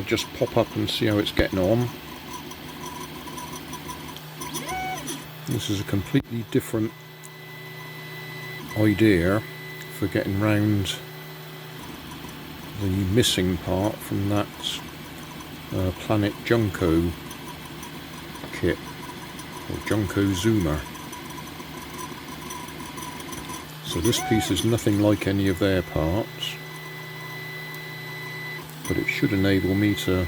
just pop up and see how it's getting on. This is a completely different idea for getting round the missing part from that Planet Junko kit, or Junko Zoomer. So this piece is nothing like any of their parts, but it should enable me to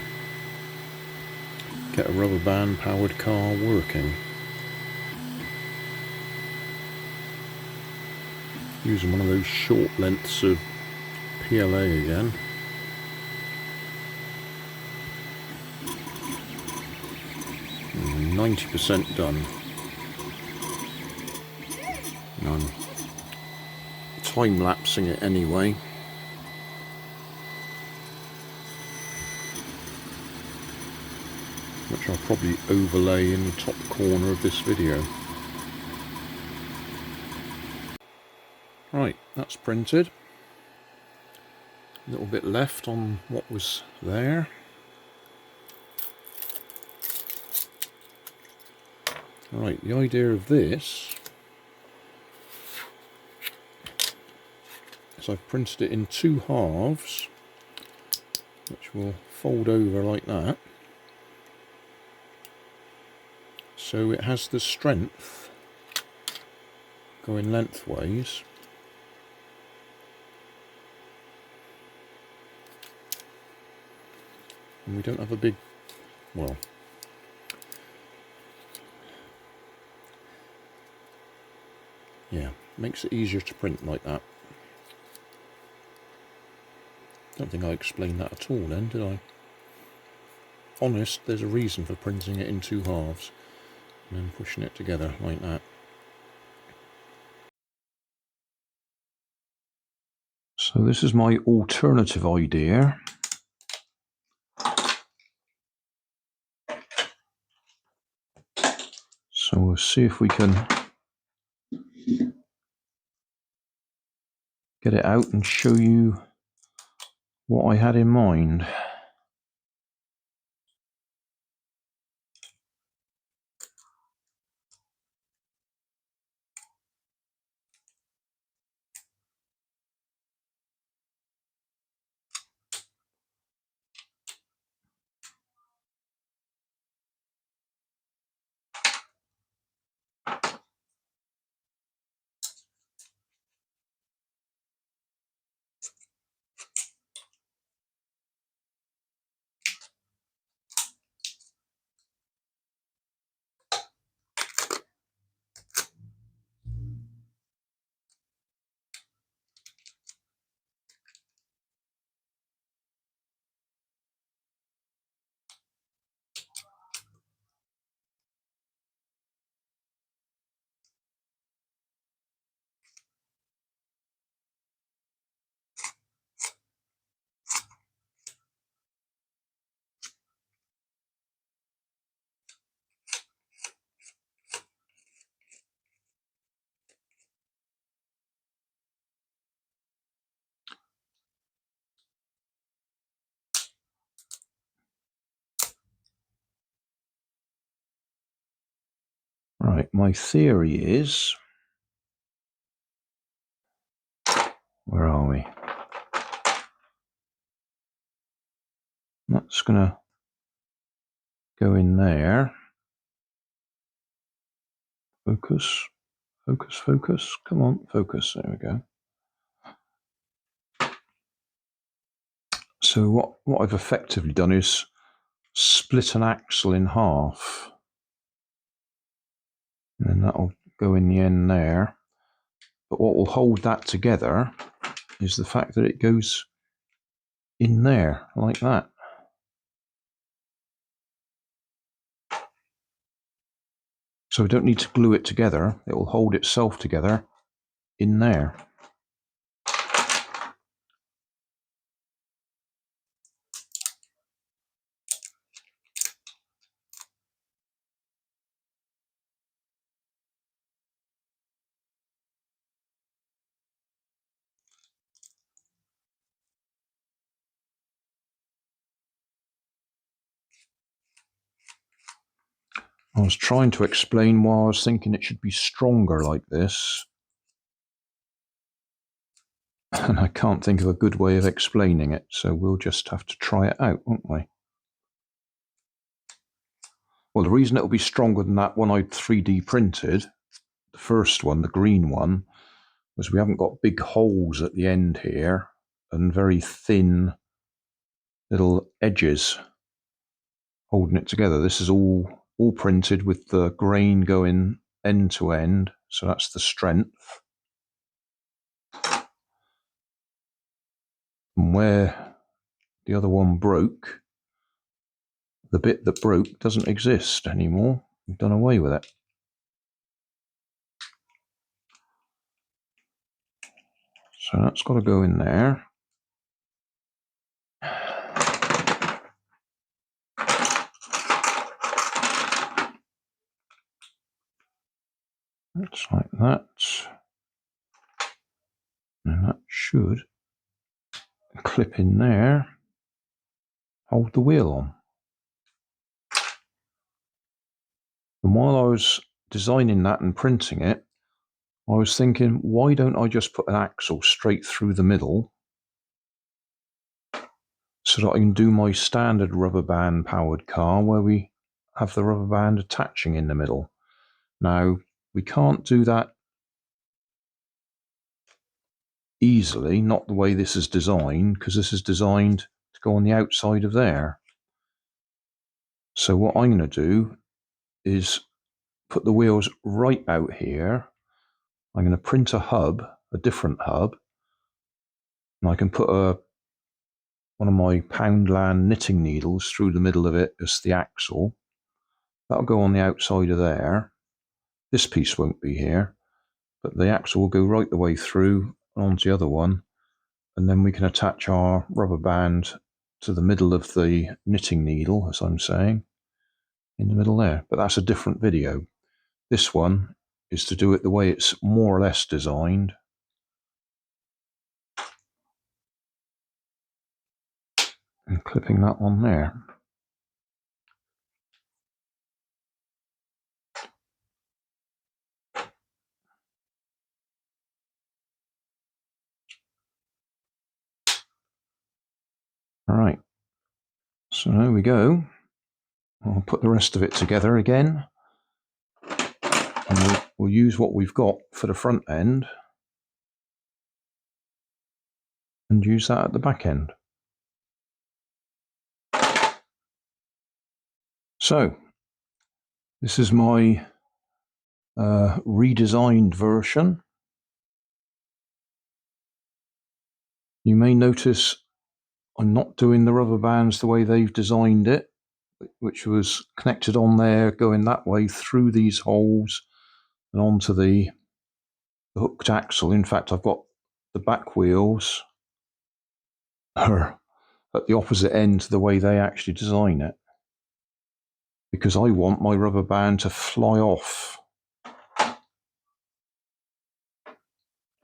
get a rubber band powered car working. Using one of those short lengths of PLA again. And 90% done. And I'm time-lapsing it anyway. Which I'll probably overlay in the top corner of this video. Right, that's printed. A little bit left on what was there. Right, the idea of this is I've printed it in 2 halves, which will fold over like that. So it has the strength going lengthways. And we don't have a big, well, yeah, makes it easier to print like that. Don't think I explained that at all then, did I? Honest, there's a reason for printing it in 2 halves and then pushing it together like that. So this is my alternative idea. So we'll see if we can get it out and show you what I had in mind. Right, my theory is, where are we? That's gonna go in there. Focus, focus, focus. Come on, focus. There we go. So what I've effectively done is split an axle in half. And then that'll go in the end there. But what will hold that together is the fact that it goes in there like that. So we don't need to glue it together. It will hold itself together in there. I was trying to explain why I was thinking it should be stronger like this. And I can't think of a good way of explaining it, so we'll just have to try it out, won't we? Well, the reason it'll be stronger than that one I 3D printed, the first one, the green one, was we haven't got big holes at the end here and very thin little edges holding it together. This is all printed with the grain going end to end, so that's the strength. And where the other one broke, the bit that broke doesn't exist anymore. We've done away with it. So that's got to go in there. That's like that. And that should clip in there, hold the wheel on. And while I was designing that and printing it, I was thinking, why don't I just put an axle straight through the middle so that I can do my standard rubber band powered car where we have the rubber band attaching in the middle. Now, we can't do that easily, not the way this is designed, because this is designed to go on the outside of there. So what I'm going to do is put the wheels right out here. I'm going to print a hub, a different hub, and I can put one of my Poundland knitting needles through the middle of it as the axle. That'll go on the outside of there. This piece won't be here, but the axle will go right the way through onto the other one, and then we can attach our rubber band to the middle of the knitting needle, as I'm saying, in the middle there. But that's a different video. This one is to do it the way it's more or less designed. And clipping that on there. All right, so there we go. I'll put the rest of it together again, and we'll use what we've got for the front end and use that at the back end. So this is my redesigned version. You may notice I'm not doing the rubber bands the way they've designed it, which was connected on there, going that way through these holes and onto the hooked axle. In fact, I've got the back wheels are at the opposite end to the way they actually design it, because I want my rubber band to fly off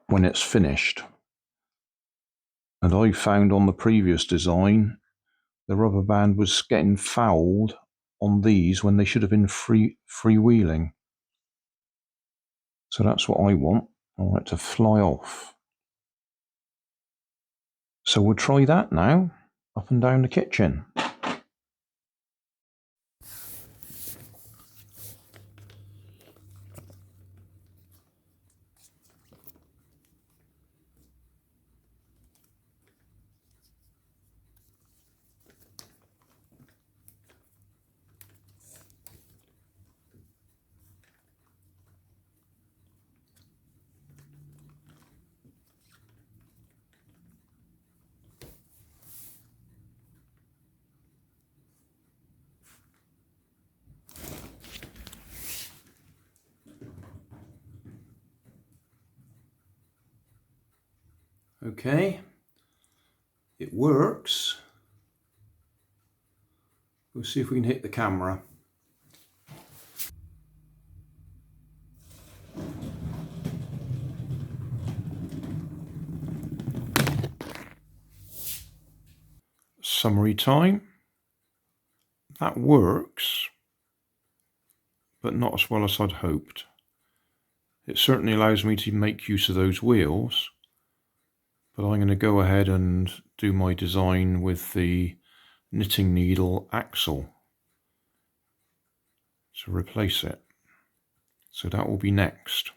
when it's finished. And I found on the previous design, the rubber band was getting fouled on these when they should have been freewheeling. So that's what I want. I want it to fly off. So we'll try that now, up and down the kitchen. Okay, it works. We'll see if we can hit the camera. Summary time. That works. but not as well as I'd hoped. It certainly allows me to make use of those wheels, but I'm going to go ahead and do my design with the knitting needle axle to replace it. So that will be next.